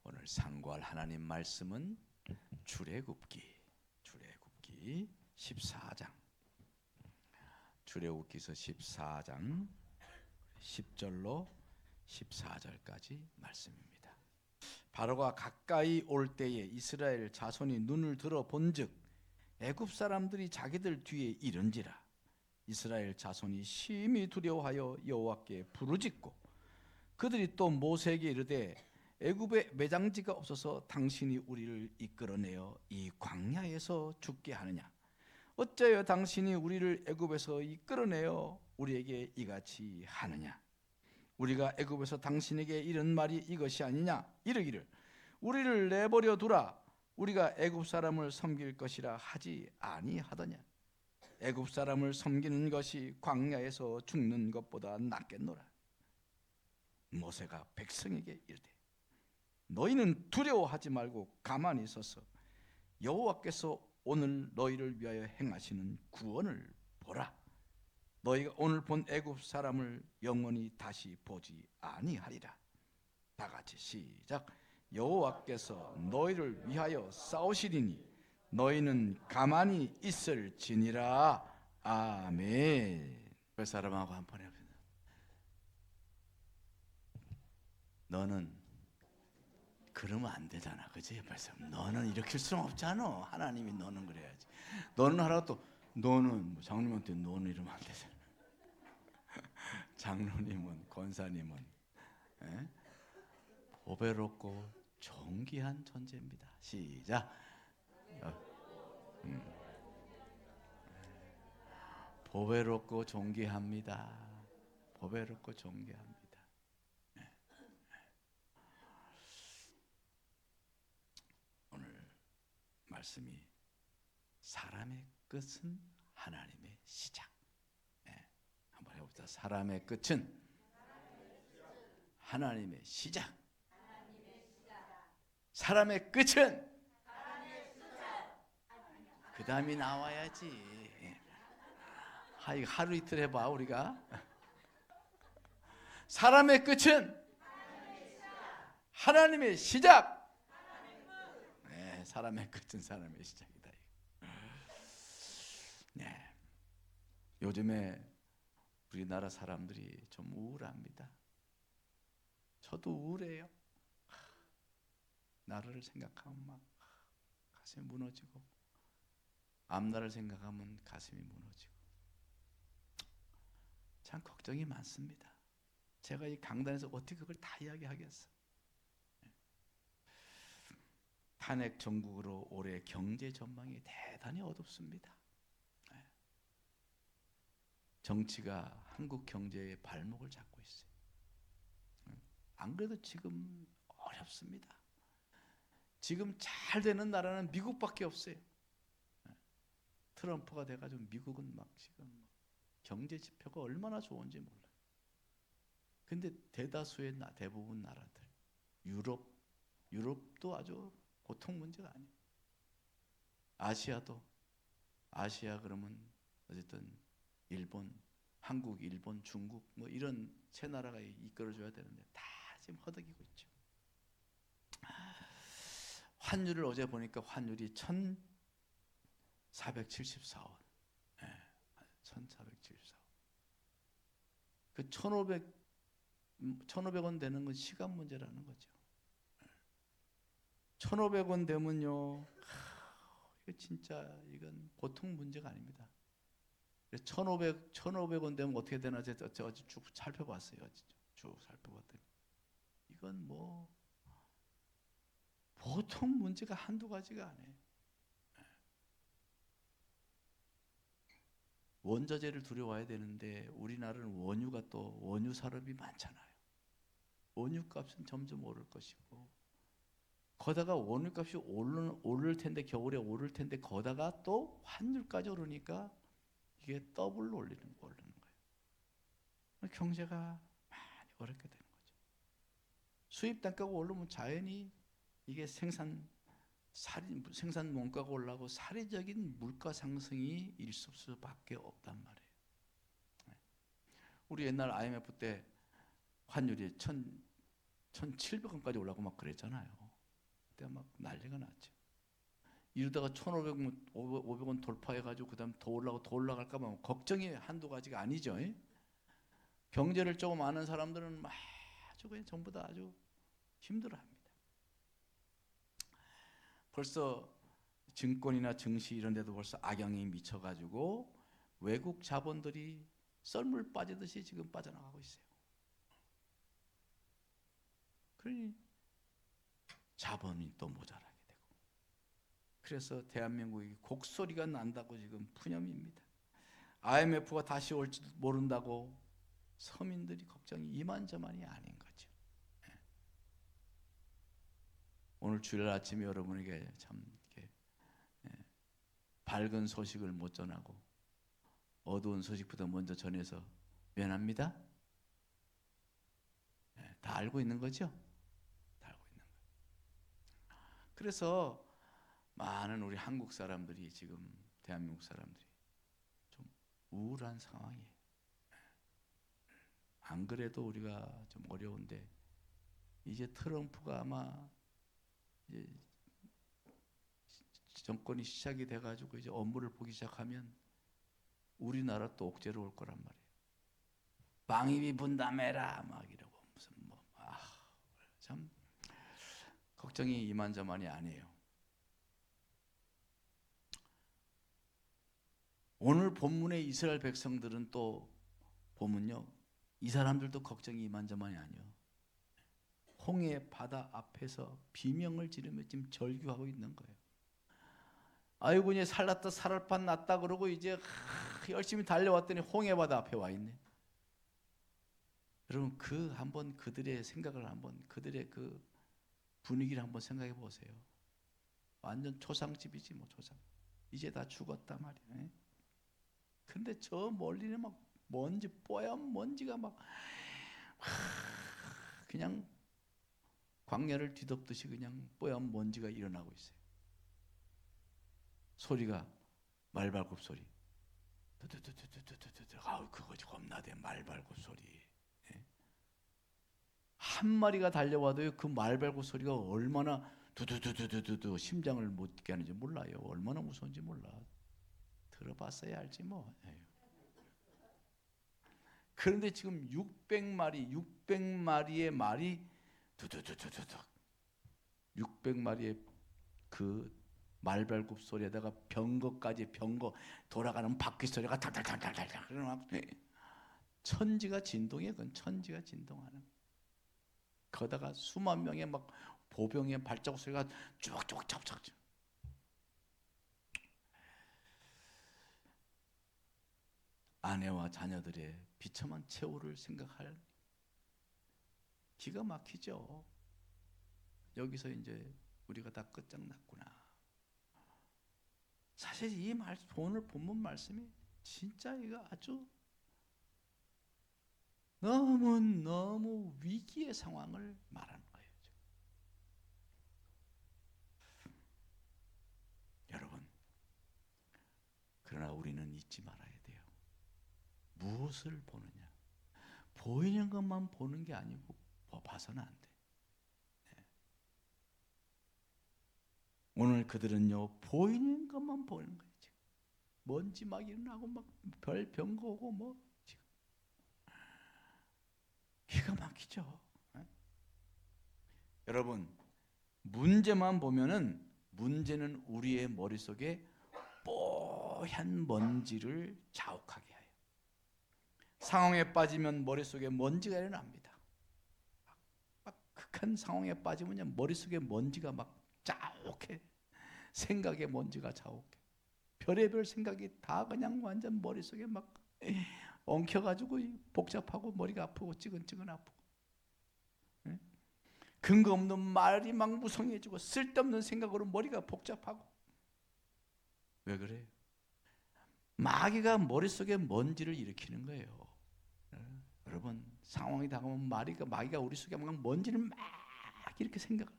오늘 상고할 하나님 말씀은 출애굽기 14장, 출애굽기서 14장 10절로 14절까지 말씀입니다. 바로가 가까이 올 때에 이스라엘 자손이 눈을 들어 본즉 애굽 사람들이 자기들 뒤에 이른지라. 이스라엘 자손이 심히 두려워하여 여호와께 부르짖고 그들이 또 모세에게 이르되 애굽에 매장지가 없어서 당신이 우리를 이끌어내어 이 광야에서 죽게 하느냐? 어찌하여 당신이 우리를 애굽에서 이끌어내어 우리에게 이같이 하느냐? 우리가 애굽에서 당신에게 이른 말이 이것이 아니냐? 이르기를 우리를 내버려 두라. 우리가 애굽 사람을 섬길 것이라 하지 아니하더냐? 애굽 사람을 섬기는 것이 광야에서 죽는 것보다 낫겠노라. 모세가 백성에게 이르되 너희는 두려워하지 말고 가만히 서서 여호와께서 오늘 너희를 위하여 행하시는 구원을 보라. 너희가 오늘 본 애굽 사람을 영원히 다시 보지 아니하리라. 다 같이 시작. 여호와께서 너희를 위하여 싸우시리니 너희는 가만히 있을지니라. 아멘. 그 사람하고 한번 해보세요. 너는 그러면 안 되잖아, 그지? 벌써 너는 일으킬 수는 없잖아. 하나님이 너는 그래야지. 너는 하라고 또 너는 뭐 장로님한테 너는 이러면 안 되잖아. 장로님은 권사님은 보배롭고 존귀한 존재입니다. 시작. 보배롭고 존귀합니다. 보배롭고 존귀합니다. 말씀이 사람의 끝은 하나님의 시작. 한번 해봅시다. 사람의 끝은 하나님의 시작. 사람의 끝은 그 다음이 나와야지. 이거 하루 이틀 해봐 우리가. 사람의 끝은 하나님의 시작. 사람의 끝은 사람의 시작이다. 네. 요즘에 우리나라 사람들이 좀 우울합니다. 저도 우울해요. 나라를 생각하면 막 가슴이 무너지고 앞날을 생각하면 가슴이 무너지고 참 걱정이 많습니다. 제가 이 강단에서 어떻게 그걸 다 이야기하겠어. 탄핵 정국으로 올해 경제 전망이 대단히 어둡습니다. 정치가 한국 경제의 발목을 잡고 있어요. 안 그래도 지금 어렵습니다. 지금 잘 되는 나라는 미국밖에 없어요. 트럼프가 돼가지고 미국은 막 지금 경제 지표가 얼마나 좋은지 몰라요. 근데 대부분 나라들, 유럽도 아주 보통 문제가 아니에요. 아시아 그러면 어쨌든 일본, 한국, 일본, 중국 뭐 이런 세 나라가 이끌어줘야 되는데 다 지금 허덕이고 있죠. 환율을 어제 보니까 환율이 1,474원. 1,474원. 그 1,500원 되는 건 시간 문제라는 거죠. 1,500원 되면요, 이거 진짜 이건 보통 문제가 아닙니다. 1,500원 되면 어떻게 되나 제가 어제 쭉 살펴봤어요. 쭉 살펴봤더니 이건 뭐 보통 문제가 한두 가지가 아니에요. 원자재를 들여와야 되는데 우리나라는 원유 산업이 많잖아요. 원유 값은 점점 오를 것이고 거다가 원유값이 오를 텐데 겨울에 오를 텐데 거다가 또 환율까지 오르니까 이게 더블로 오르는 거예요. 경제가 많이 어렵게 되는 거죠. 수입 단가가 오르면 자연히 이게 생산 원가가 올라가고 사회적인 물가 상승이 있을 수밖에 없단 말이에요. 우리 옛날 IMF 때 환율이 1,700원까지 올라가고 막 그랬잖아요. 그때 막 난리가 났죠. 이러다가 1,500원, 500원 돌파해가지고 그다음 더 올라갈까봐 걱정이 한두 가지가 아니죠. 경제를 조금 아는 사람들은 아주 그냥 전부 다 아주 힘들어합니다. 벌써 증권이나 증시 이런 데도 벌써 악영이 미쳐가지고 외국 자본들이 썰물 빠지듯이 지금 빠져나가고 있어요. 그러니 자본이 또 모자라게 되고, 그래서 대한민국이 곡소리가 난다고 지금 푸념입니다. IMF가 다시 올지도 모른다고 서민들이 걱정이 이만저만이 아닌 거죠. 오늘 주일 아침에 여러분에게 참 이렇게 밝은 소식을 못 전하고 어두운 소식보다 먼저 전해서 미안합니다. 다 알고 있는 거죠? 다 알고 있는 거예요. 그래서 많은 우리 한국 사람들이 지금 대한민국 사람들이 좀 우울한 상황이에요. 안 그래도 우리가 좀 어려운데 이제 트럼프가 아마 이제 정권이 시작이 돼가지고 이제 업무를 보기 시작하면 우리나라 또 옥죄로 올 거란 말이에요. 방위비 분담해라 막 이러고 무슨 참 걱정이 이만저만이 아니에요. 오늘 본문의 이스라엘 백성들은 또 보면요, 이 사람들도 걱정이 이만저만이 아니에요. 홍해 바다 앞에서 비명을 지르며 지금 절규하고 있는 거예요. 아이고 이제 살났다 살할 판 났다 그러고 이제 열심히 달려왔더니 홍해 바다 앞에 와 있네. 여러분 한번 그들의 생각을 한번 그들의 그 분위기를 한번 생각해 보세요. 완전 초상집이지 뭐 초상. 이제 다 죽었다 말이야. 근데 저 멀리는 막 먼지 뽀얀 먼지가 막 그냥 광야를 뒤덮듯이 그냥 뽀얀 먼지가 일어나고 있어요. 소리가 말발굽 소리. 아우 그거 겁나대 말발굽 소리. 한 마리가 달려와도요 그 말발굽 소리가 얼마나 두두두두두두 심장을 못 있게 하는지 몰라요. 얼마나 무서운지 몰라. 들어봤어야 알지 뭐. 그런데 지금 600마리의 말이 두두두두두 600마리의 그 말발굽 소리에다가 병거 돌아가는 바퀴 소리가 탈탈탈탈탈 그러나 천지가 진동해. 그건 천지가 진동하는. 거다가 수만 명의 막 보병의 발자국 소리가 쭉쭉 찹찹. 아내와 자녀들의 비참한 최후를 생각할 기가 막히죠. 여기서 이제 우리가 다 끝장났구나. 사실 이 오늘 본문 말씀이 진짜 이거 아주 너무 위기의 상황을 말하는 거예요. 여러분, 그러나 우리는 잊지 말아야 돼요. 무엇을 보느냐? 보이는 것만 보는 게 아니고 봐서는 안 돼. 오늘 그들은요 보이는 것만 보는 거예요. 지금 먼지 막 일어나고 막 별병거 오고 뭐 지금 기가 막히죠. 여러분 문제만 보면은 문제는 우리의 머릿속에 뽀얀 먼지를 자욱하게 해요. 상황에 빠지면 머릿속에 먼지가 일어납니다. 막 극한 상황에 빠지면 머릿속에 먼지가 막 자욱해. 생각에 먼지가 자욱해. 별의별 생각이 다 그냥 완전 머릿속에 막 엉켜가지고 복잡하고 머리가 아프고 찌근찌근 아프고 근거 없는 말이 막 무성해지고 쓸데없는 생각으로 머리가 복잡하고. 왜 그래요? 마귀가 머릿속에 먼지를 일으키는 거예요. 여러분 상황이 다가오면 마귀가 우리 속에 막 먼지를 막 이렇게 생각을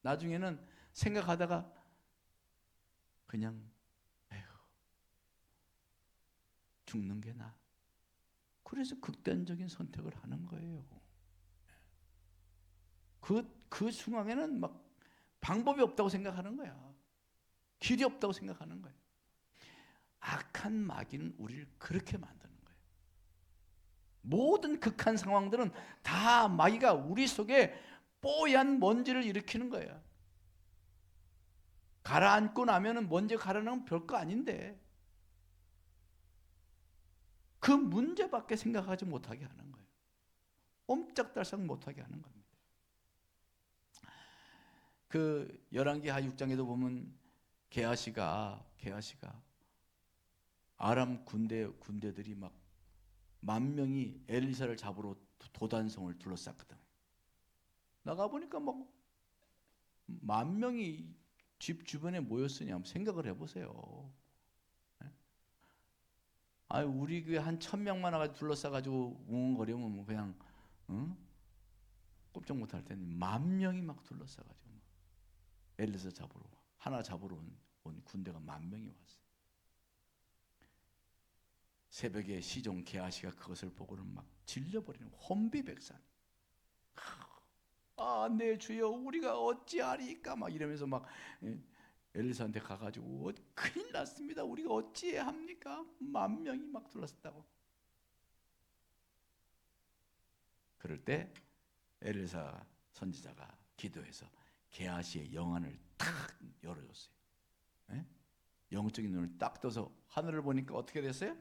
나중에는 생각하다가 그냥 에휴 죽는 게 나아. 그래서 극단적인 선택을 하는 거예요. 그 상황에는 막 방법이 없다고 생각하는 거야. 길이 없다고 생각하는 거야. 악한 마귀는 우리를 그렇게 만드는 거예요. 모든 극한 상황들은 다 마귀가 우리 속에 뽀얀 먼지를 일으키는 거예요. 가라앉고 나면은 먼지 가라앉으면 별거 아닌데 그 문제밖에 생각하지 못하게 하는 거예요. 옴짝달싹 못하게 하는 겁니다. 그 열왕기하 6장에도 보면 게하시가 아람 군대들이 막 10,000명이 엘리사를 잡으러 도단성을 둘러쌌거든. 나가 보니까 막 10,000명이 집 주변에 모였으냐 생각을 해보세요. 아니 우리 교회 한 1,000명만 와가지고 둘러싸가지고 웅웅거리면 뭐 그냥 꼼짝 못할 텐데 10,000명이 막 둘러싸가지고 막 엘리사 잡으러 하나 잡으러 온 군대가 10,000명이 왔어요. 새벽에 시종 게하시가 그것을 보고는 막 질려버리는 혼비백산. 아, 내 주여 우리가 어찌하리까 막 이러면서 막 엘리사한테 가가지고 큰일 났습니다. 우리가 어찌해야 합니까? 10,000명이 막 둘러쌌다고. 그럴 때 엘리사 선지자가 기도해서 게하시의 영안을 탁 열어줬어요. 네? 영적인 눈을 딱 떠서 하늘을 보니까 어떻게 됐어요?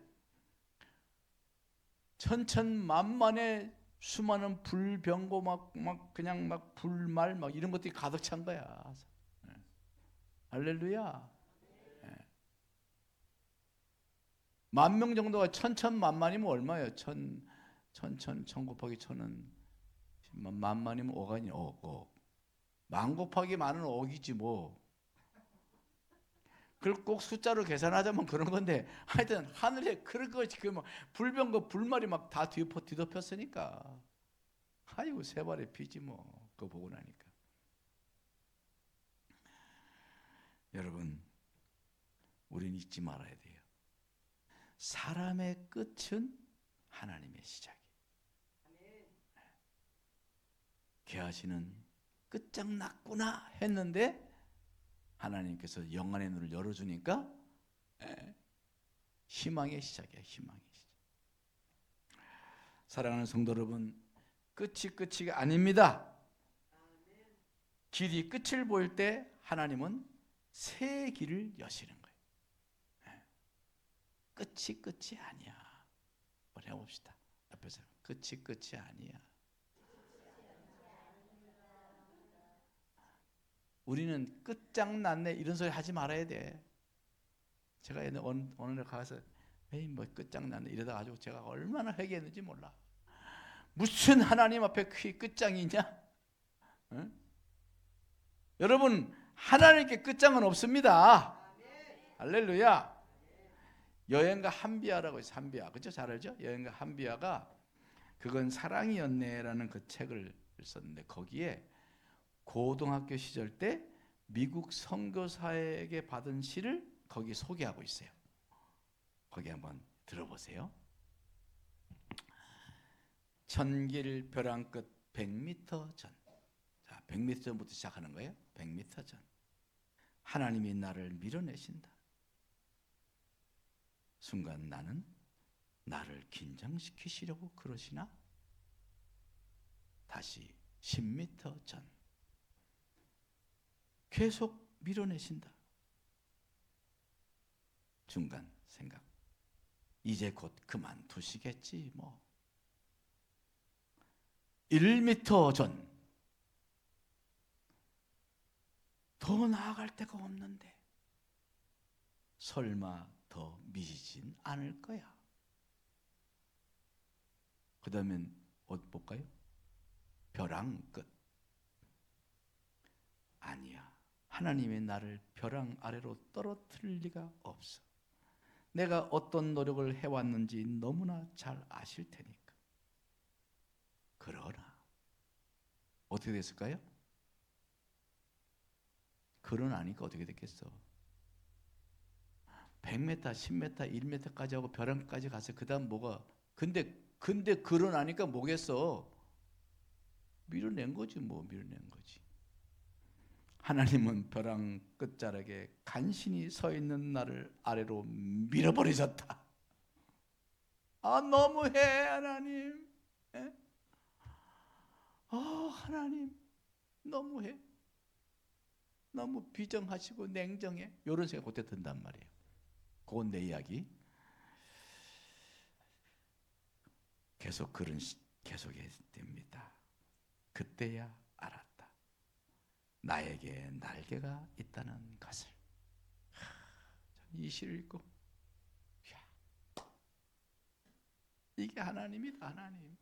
천천만만의 수많은 불병고 막 그냥 막 불말 막 이런 것들이 가득 찬 거야. 네. 할렐루야. 네. 10,000명 정도가 천천만만이면 얼마예요? 천 곱하기 천은 만만이면 억아니 억. 만 곱하기 만은 억이지 뭐. 그걸 꼭 숫자로 계산하자면 그런 건데 하여튼 하늘에 그런 거 지금 불병거 불말이 막 다 뒤덮였으니까 아이고 세 발의 피지 뭐. 그거 보고 나니까 여러분 우린 잊지 말아야 돼요. 사람의 끝은 하나님의 시작이에요. 게하시는 끝장났구나 했는데 하나님께서 영안의 눈을 열어주니까 희망의 시작이야. 희망의 시작. 사랑하는 성도 여러분, 끝이 아닙니다. 길이 끝을 보일 때 하나님은 새 길을 여시는 거예요. 끝이 아니야. 한번 해봅시다. 옆에서 끝이 아니야. 우리는 끝장났네 이런 소리 하지 말아야 돼. 제가 어느 날 가서 에이 뭐 끝장났네 이러다 가지고 제가 얼마나 회개했는지 몰라. 무슨 하나님 앞에 끝장이냐? 응? 여러분 하나님께 끝장은 없습니다. 할렐루야. 여행가 한비아라고 있어요. 한비아. 그렇죠? 잘 알죠? 여행가 한비아가 그건 사랑이었네라는 그 책을 썼는데 거기에 고등학교 시절 때 미국 선교사에게 받은 시를 거기 소개하고 있어요. 거기 한번 들어보세요. 천길 벼랑 끝 100m 전. 자, 100m 전부터 시작하는 거예요. 100m 전. 하나님이 나를 밀어내신다. 순간 나는 나를 긴장시키시려고 그러시나? 다시 10m 전. 계속 밀어내신다. 중간 생각. 이제 곧 그만두시겠지 뭐. 1m 전. 더 나아갈 데가 없는데 설마 더 미치진 않을 거야. 그 다음엔 어디 볼까요? 벼랑 끝. 아니야. 하나님의 나를 벼랑 아래로 떨어뜨릴 리가 없어. 내가 어떤 노력을 해왔는지 너무나 잘 아실 테니까. 그러나 어떻게 됐을까요? 그러나니까 어떻게 됐겠어? 100m, 10m, 1m까지 하고 벼랑까지 가서 그 다음 뭐가 근데 그러나니까 뭐겠어? 밀어낸 거지 뭐. 밀어낸 거지. 하나님은 벼랑 끝자락에 간신히 서 있는 나를 아래로 밀어버리셨다. 아, 너무해 하나님. 예? 하나님 너무해. 너무 비정하시고 냉정해. 이런 생각 그때 든단 말이에요. 그건 내 이야기. 계속 계속해야 됩니다. 그때야 알았다. 나에게 날개가 있다는 것을. 이 시를 읽고 이게 하나님이다. 하나님.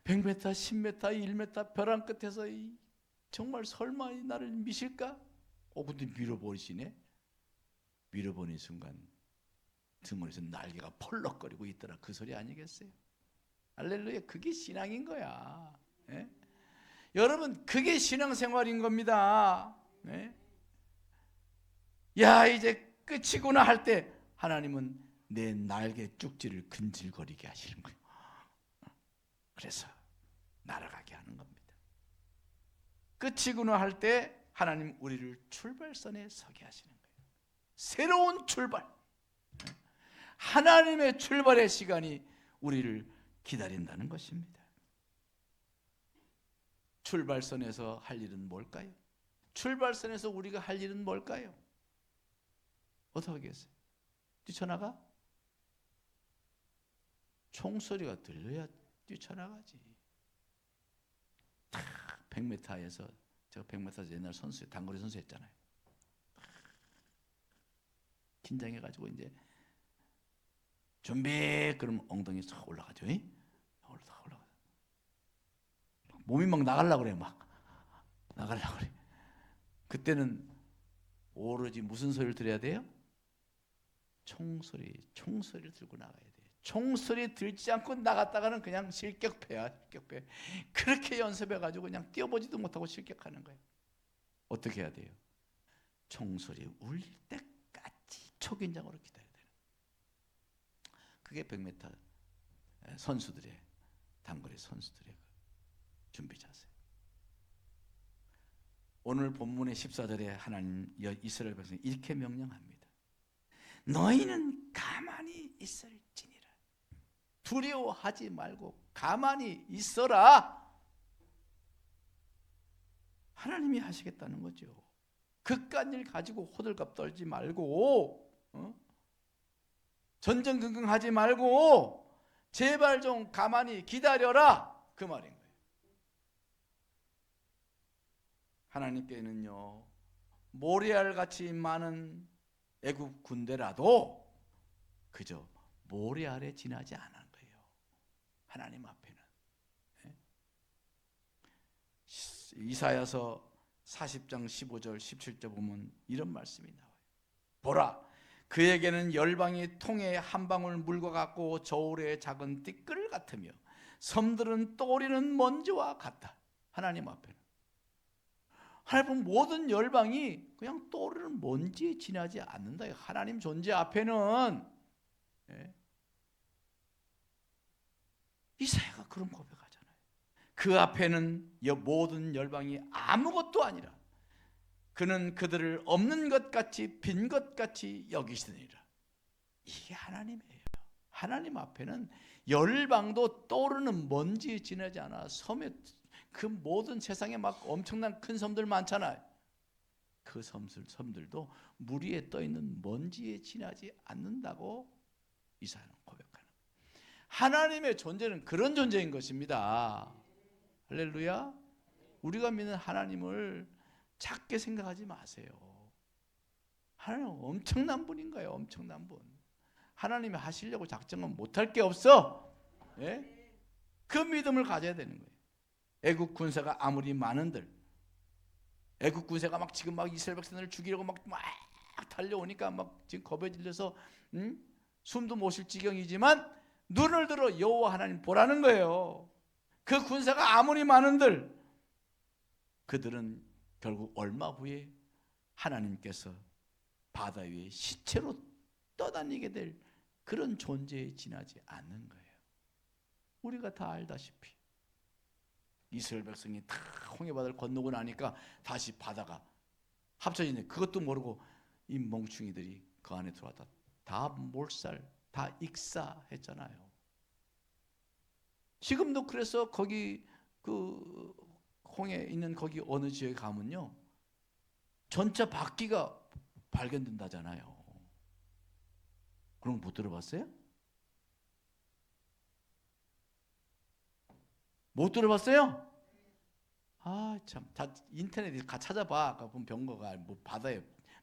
100m, 10m, 1m 벼랑 끝에서 정말 설마 나를 미실까? 근데 밀어버리시네. 밀어버린 순간 등원에서 날개가 펄럭거리고 있더라. 그 소리 아니겠어요? 할렐루야. 그게 신앙인 거야. 예? 여러분, 그게 신앙생활인 겁니다. 예? 야, 이제 끝이구나 할 때 하나님은 내 날개 쭉지를 근질거리게 하시는 거예요. 그래서 날아가게 하는 겁니다. 끝이구나 할 때 하나님 우리를 출발선에 서게 하시는 거예요. 새로운 출발. 하나님의 출발의 시간이 우리를 기다린다는 것입니다. 출발선에서 할 일은 뭘까요? 출발선에서 우리가 할 일은 뭘까요? 어떻게 하겠어요? 뛰쳐나가? 총소리가 들려야 뛰쳐나가지. 100m에서 제가 100m에서 옛날 선수, 단거리 선수 했잖아요. 긴장해가지고 이제 준비 그러면 엉덩이 싹 올라가죠. 올라가. 몸이 막 나가려고 그래. 막 나가려고 그래. 그때는 오로지 무슨 소리를 들어야 돼요? 총소리를 들고 나가야 돼요. 총소리 들지 않고 나갔다가는 그냥 실격패야. 실격패. 그렇게 연습해가지고 그냥 뛰어보지도 못하고 실격하는 거예요. 어떻게 해야 돼요? 총소리 울릴 때까지 초긴장으로 기다려야 돼요. 그게 100m 선수들의, 단거리 선수들의 준비 자세. 오늘 본문의 14절에 하나님 이스라엘 백성이 이렇게 명령합니다. 너희는 가만히 있을지니라. 두려워하지 말고 가만히 있어라. 하나님이 하시겠다는 거죠. 그깟 일 가지고 호들갑 떨지 말고, 전전긍긍하지 말고 제발 좀 가만히 기다려라. 그 말인 거예요. 하나님께는요, 모래알같이 많은 애국 군대라도 그저 모래알에 지나지 않은 거예요. 하나님 앞에는. 이사야서 40장 15절 17절 보면 이런 말씀이 나와요. 보라, 그에게는 열방이 통에 한 방울 물과 같고 저울의 작은 띠끌 같으며 섬들은 떠오르는 먼지와 같다. 하나님 앞에는. 하나님 모든 열방이 그냥 떠오르는 먼지에 지나지 않는다. 하나님 존재 앞에는. 이사야가 그런 고백하잖아요. 그 앞에는 모든 열방이 아무것도 아니라 그는 그들을 없는 것 같이 빈 것 같이 여기시느니라. 이게 하나님이에요. 하나님 앞에는 열방도 떠오르는 먼지에 지나지 않아. 섬에 그 모든 세상에 막 엄청난 큰 섬들 많잖아요. 그 섬들도 물 위에 떠 있는 먼지에 지나지 않는다고 이사야는 고백하는 거예요. 하나님의 존재는 그런 존재인 것입니다. 할렐루야. 우리가 믿는 하나님을 작게 생각하지 마세요. 하나님은 엄청난 분인 거예요. 엄청난 분. 하나님이 하시려고 작정은 못할 게 없어. 예? 그 믿음을 가져야 되는 거예요. 애국 군사가 아무리 많은들, 애국 군사가 막 지금 막 이스라엘 백성들을 죽이려고 막 달려오니까 막 지금 겁에 질려서 숨도 못 쉴 지경이지만 눈을 들어 여호와 하나님 보라는 거예요. 그 군사가 아무리 많은들 그들은 결국 얼마 후에 하나님께서 바다 위에 시체로 떠다니게 될 그런 존재에 지나지 않는 거예요. 우리가 다 알다시피 이스라엘 백성이 다 홍해바다를 건너고 나니까 다시 바다가 합쳐지네. 그것도 모르고 이 멍충이들이 그 안에 들어왔다. 다 몰살, 다 익사했잖아요. 지금도 그래서 거기 그 홍해 있는 거기 어느 지역에 가면요, 전차 바퀴가 발견된다잖아요. 그런 거 못 들어봤어요? 못 들어봤어요? 아, 참. 다 인터넷에 가 찾아봐. 보면 병거가 뭐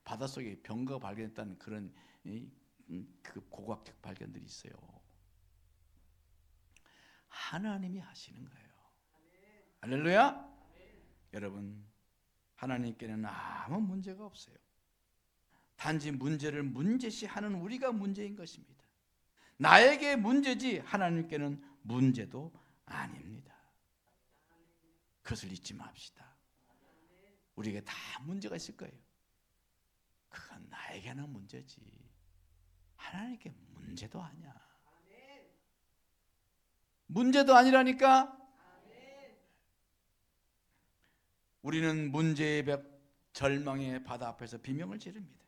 바닷속에 병거가 발견했다는 그런 그 고고학적 발견들이 있어요. 하나님이 하시는 거예요. 할렐루야. 여러분, 하나님께는 아무 문제가 없어요. 단지 문제를 문제시하는 우리가 문제인 것입니다. 나에게 문제지 하나님께는 문제도 아닙니다. 그것을 잊지 맙시다. 우리에게 다 문제가 있을 거예요. 그건 나에게는 문제지 하나님께 문제도 아니야. 문제도 아니라니까. 우리는 문제의 벽, 절망의 바다 앞에서 비명을 지릅니다.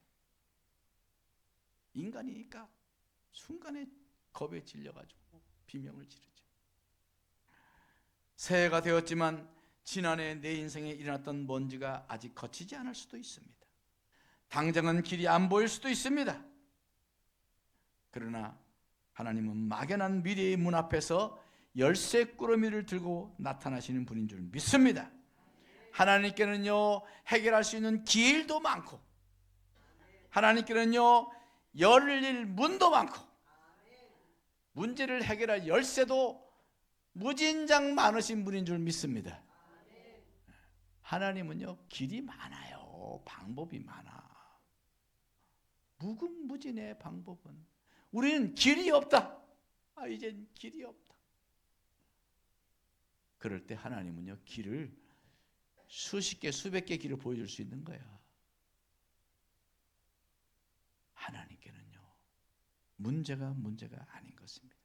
인간이니까 순간에 겁에 질려가지고 비명을 지르죠. 새해가 되었지만 지난해 내 인생에 일어났던 먼지가 아직 거치지 않을 수도 있습니다. 당장은 길이 안 보일 수도 있습니다. 그러나 하나님은 막연한 미래의 문 앞에서 열쇠 꾸러미를 들고 나타나시는 분인 줄 믿습니다. 하나님께는요, 해결할 수 있는 길도 많고, 하나님께는요, 열릴 문도 많고, 문제를 해결할 열쇠도 무진장 많으신 분인 줄 믿습니다. 하나님은요, 길이 많아요. 방법이 많아. 무궁무진의 방법은. 우리는 길이 없다. 이젠 길이 없다. 그럴 때 하나님은요, 길을 수십 개, 수백 개 길을 보여줄 수 있는 거야. 하나님께는요, 문제가 아닌 것입니다.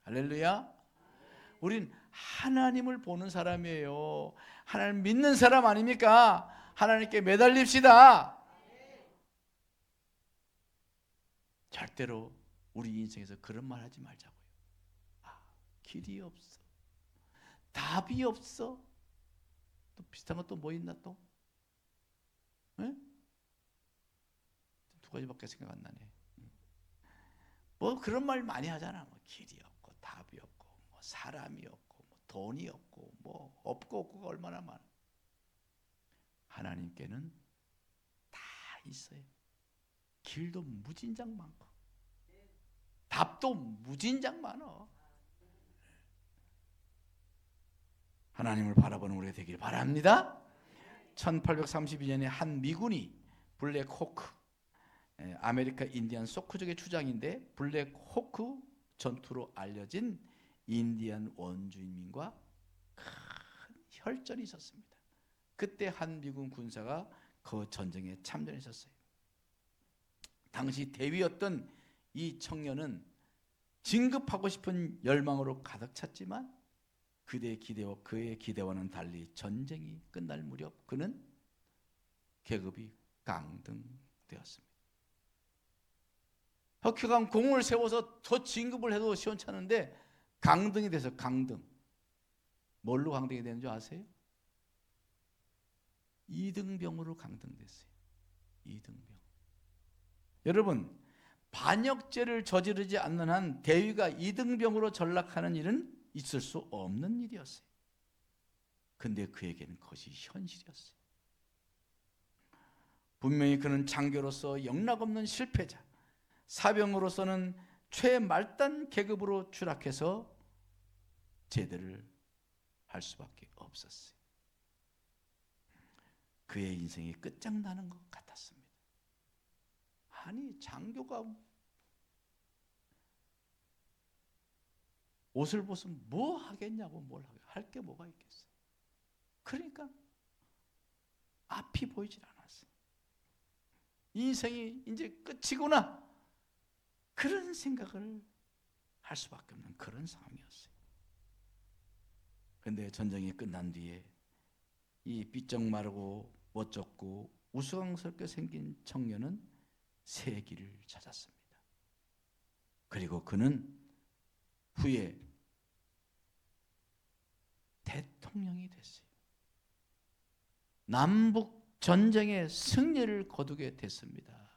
할렐루야. 우린 하나님을 보는 사람이에요. 하나님 믿는 사람 아닙니까? 하나님께 매달립시다. 절대로 우리 인생에서 그런 말 하지 말자고요. 길이 없어, 답이 없어. 또 비슷한 것도 뭐 있나 또? 네? 두 가지밖에 생각 안 나네. 뭐 그런 말 많이 하잖아. 뭐 길이 없고 답이 없고 뭐 사람이 없고 뭐 돈이 없고 뭐 없고가 얼마나 많아. 하나님께는 다 있어요. 길도 무진장 많고 답도 무진장 많아. 하나님을 바라보는 우리가 되길 바랍니다. 1832년에 한 미군이 블랙 호크, 아메리카 인디안 소크족의 주장인데 블랙 호크 전투로 알려진 인디안 원주민과 큰 혈전이 있었습니다. 그때 한 미군 군사가 그 전쟁에 참전했었어요. 당시 대위였던 이 청년은 진급하고 싶은 열망으로 가득 찼지만 그의 기대와는 달리 전쟁이 끝날 무렵 그는 계급이 강등되었습니다. 혁혁한 공을 세워서 더 진급을 해도 시원찮은데 강등이 돼서 강등. 뭘로 강등이 되는 줄 아세요? 2등병으로 강등됐어요. 2등병. 여러분, 반역죄를 저지르지 않는 한 대위가 2등병으로 전락하는 일은 있을 수 없는 일이었어요. 근데 그에게는 그것이 현실이었어요. 분명히 그는 장교로서 영락없는 실패자, 사병으로서는 최말단 계급으로 추락해서 제대를 할 수밖에 없었어요. 그의 인생이 끝장나는 것 같았습니다. 아니, 장교가 옷을 벗으면 뭐 하겠냐고, 뭘 하겠냐고. 할 게 뭐가 있겠어요. 그러니까 앞이 보이질 않았어요. 인생이 이제 끝이구나, 그런 생각을 할 수밖에 없는 그런 상황이었어요. 근데 전쟁이 끝난 뒤에 이 삐쩍 마르고 멋쩍고 우스꽝스럽게 생긴 청년은 새 길을 찾았습니다. 그리고 그는 후에 대통령이 됐어요. 남북 전쟁의 승리를 거두게 됐습니다.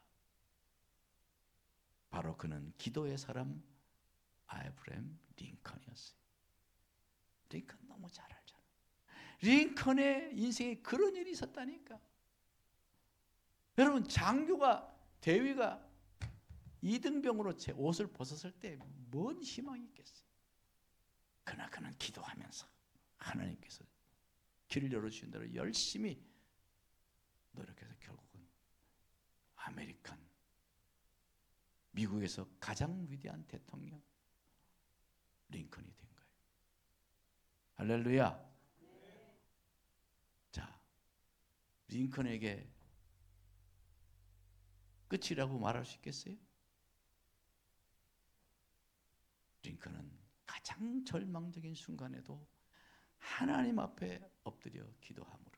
바로 그는 기도의 사람 아브라함 링컨이었어요. 링컨 너무 잘 알잖아요. 링컨의 인생에 그런 일이 있었다니까. 여러분, 장교가, 대위가 이등병으로 제 옷을 벗었을 때 뭔 희망이 있겠어요? 그러나 그는 기도하면서 하나님께서 길을 열어주신 대로 열심히 노력해서 결국은 아메리칸, 미국에서 가장 위대한 대통령 링컨이 된 거예요. 할렐루야. 자, 링컨에게 끝이라고 말할 수 있겠어요? 링컨은 가장 절망적인 순간에도 하나님 앞에 엎드려 기도함으로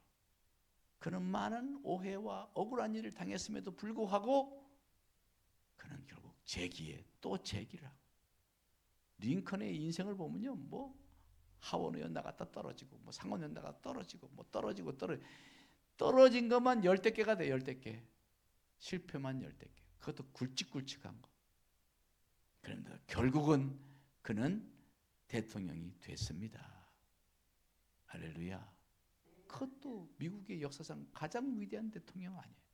그는 많은 오해와 억울한 일을 당했음에도 불구하고 그는 결국 재기에 또 재기를 하고, 링컨의 인생을 보면요, 뭐 하원의원 나갔다 떨어지고, 뭐 상원의원 나갔다 떨어지고, 뭐 떨어진 것만 10대 개가 돼. 10대 개. 실패만 10대 개. 그것도 굵직굵직한 거. 그런데 결국은 그는 대통령이 됐습니다. 할렐루야. 그것도 미국의 역사상 가장 위대한 대통령 아니에요.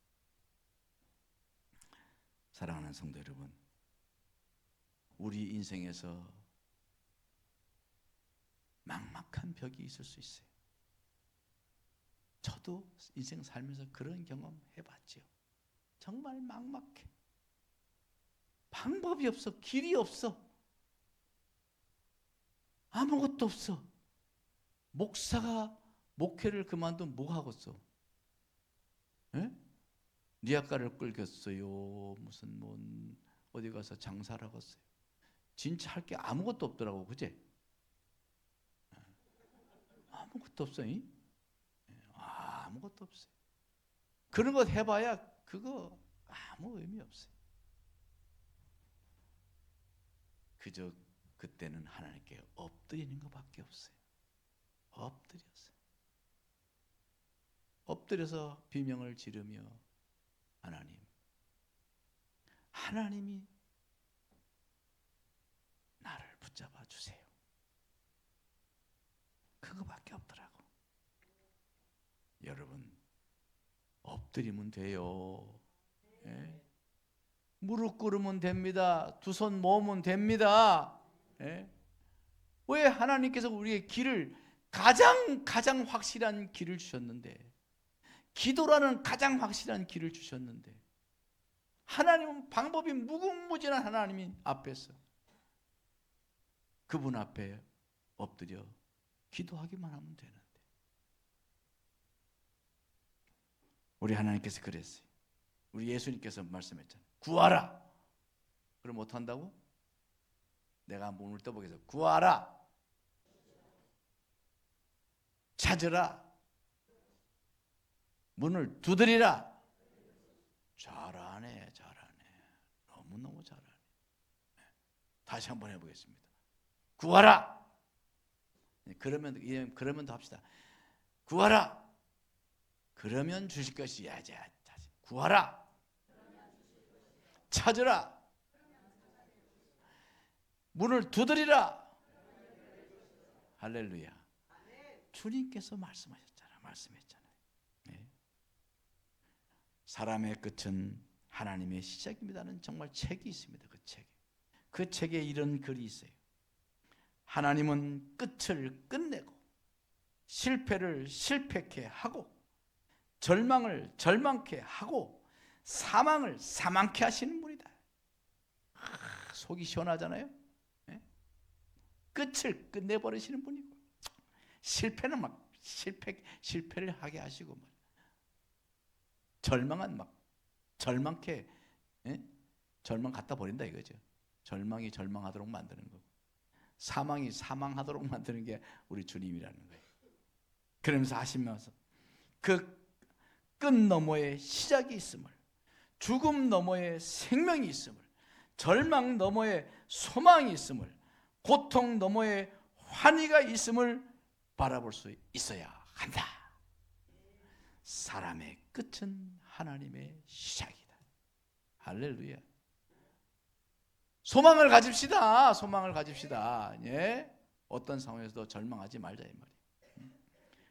사랑하는 성도 여러분, 우리 인생에서 막막한 벽이 있을 수 있어요. 저도 인생 살면서 그런 경험 해봤죠. 정말 막막해. 방법이 없어. 길이 없어. 아무것도 없어. 목사가 목회를 그만두면 뭐 하겠어? 예? 리아카를 끌겠어요. 무슨 뭐 어디 가서 장사를 하겠어요. 진짜 할 게 아무것도 없더라고, 그제? 아무것도 없어요. 아무것도 없어요. 그런 것 해봐야 그거 아무 의미 없어요. 그저 그때는 하나님께 엎드리는 것밖에 없어요. 엎드려서 비명을 지르며 하나님이 나를 붙잡아 주세요. 그거밖에 없더라고. 여러분, 엎드리면 돼요. 예? 무릎 꿇으면 됩니다. 두 손 모으면 됩니다. 예? 왜 하나님께서 우리의 길을 가장 확실한 길을 주셨는데, 기도라는 가장 확실한 길을 주셨는데, 하나님은 방법이 무궁무진한 하나님 앞에서 그분 앞에 엎드려 기도하기만 하면 되는데, 우리 하나님께서 그랬어요. 우리 예수님께서 말씀했잖아요. 구하라. 그럼 못한다고? 내가 문을 떠보겠어. 구하라. 찾으라. 문을 두드리라. 잘하네. 너무너무 잘하네. 다시 한번 해보겠습니다. 구하라. 그러면 더 합시다. 구하라. 그러면 주실 것이 야자. 구하라. 찾으라. 문을 두드리라. 할렐루야. 주님께서 말씀했잖아요. 네. 사람의 끝은 하나님의 시작입니다는 정말 책이 있습니다. 그 책에 이런 글이 있어요. 하나님은 끝을 끝내고 실패를 실패케 하고 절망을 절망케 하고 사망을 사망케 하시는 분이다. 속이 시원하잖아요. 네? 끝을 끝내버리시는 분이고, 실패는 막 실패를 하게 하시고, 절망은 막 절망케, 절망 갖다 버린다 이거죠. 절망이 절망하도록 만드는 거고, 사망이 사망하도록 만드는 게 우리 주님이라는 거예요. 그러면서 하시면서 그 끝 너머에 시작이 있음을, 죽음 너머에 생명이 있음을, 절망 너머에 소망이 있음을, 고통 너머에 환희가 있음을 바라볼 수 있어야 한다. 사람의 끝은 하나님의 시작이다. 할렐루야. 소망을 가집시다. 소망을 가집시다. 예? 어떤 상황에서도 절망하지 말자 이 말이에요.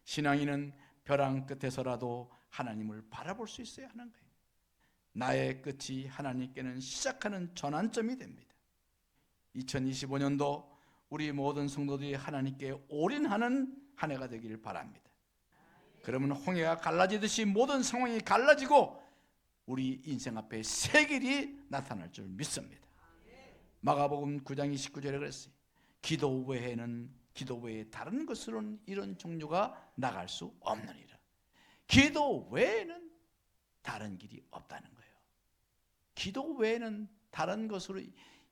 신앙인은 벼랑 끝에서라도 하나님을 바라볼 수 있어야 하는 거예요. 나의 끝이 하나님께는 시작하는 전환점이 됩니다. 2025년도 우리 모든 성도들이 하나님께 올인하는 한 해가 되기를 바랍니다. 그러면 홍해가 갈라지듯이 모든 상황이 갈라지고 우리 인생 앞에 새 길이 나타날 줄 믿습니다. 마가복음 9장 29절에 그랬어요. 기도 외에 다른 것으로는 이런 종류가 나갈 수 없느니라. 기도 외에는 다른 길이 없다는 거예요. 기도 외에는 다른 것으로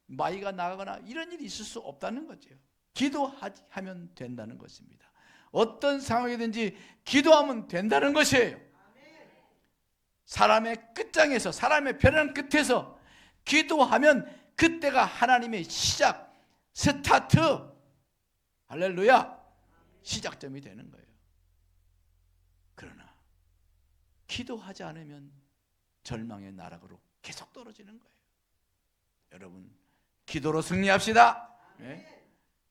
마이가 나가거나 이런 일이 있을 수 없다는 거죠. 기도하면 된다는 것입니다. 어떤 상황이든지 기도하면 된다는 것이에요. 사람의 끝장에서, 사람의 벼랑 끝에서 기도하면 그때가 하나님의 시작, 스타트, 할렐루야, 시작점이 되는 거예요. 그러나 기도하지 않으면 절망의 나락으로 계속 떨어지는 거예요. 여러분, 기도로 승리합시다. 네?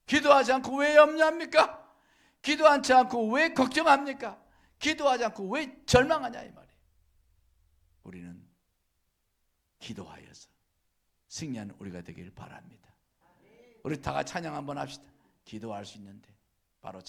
기도하지 않고 왜 염려합니까? 기도하지 않고 왜 걱정합니까? 기도하지 않고 왜 절망하냐 이 말이에요. 우리는 기도하여서 승리하는 우리가 되길 바랍니다. 우리 다 같이 찬양 한번 합시다. 기도할 수 있는데 바로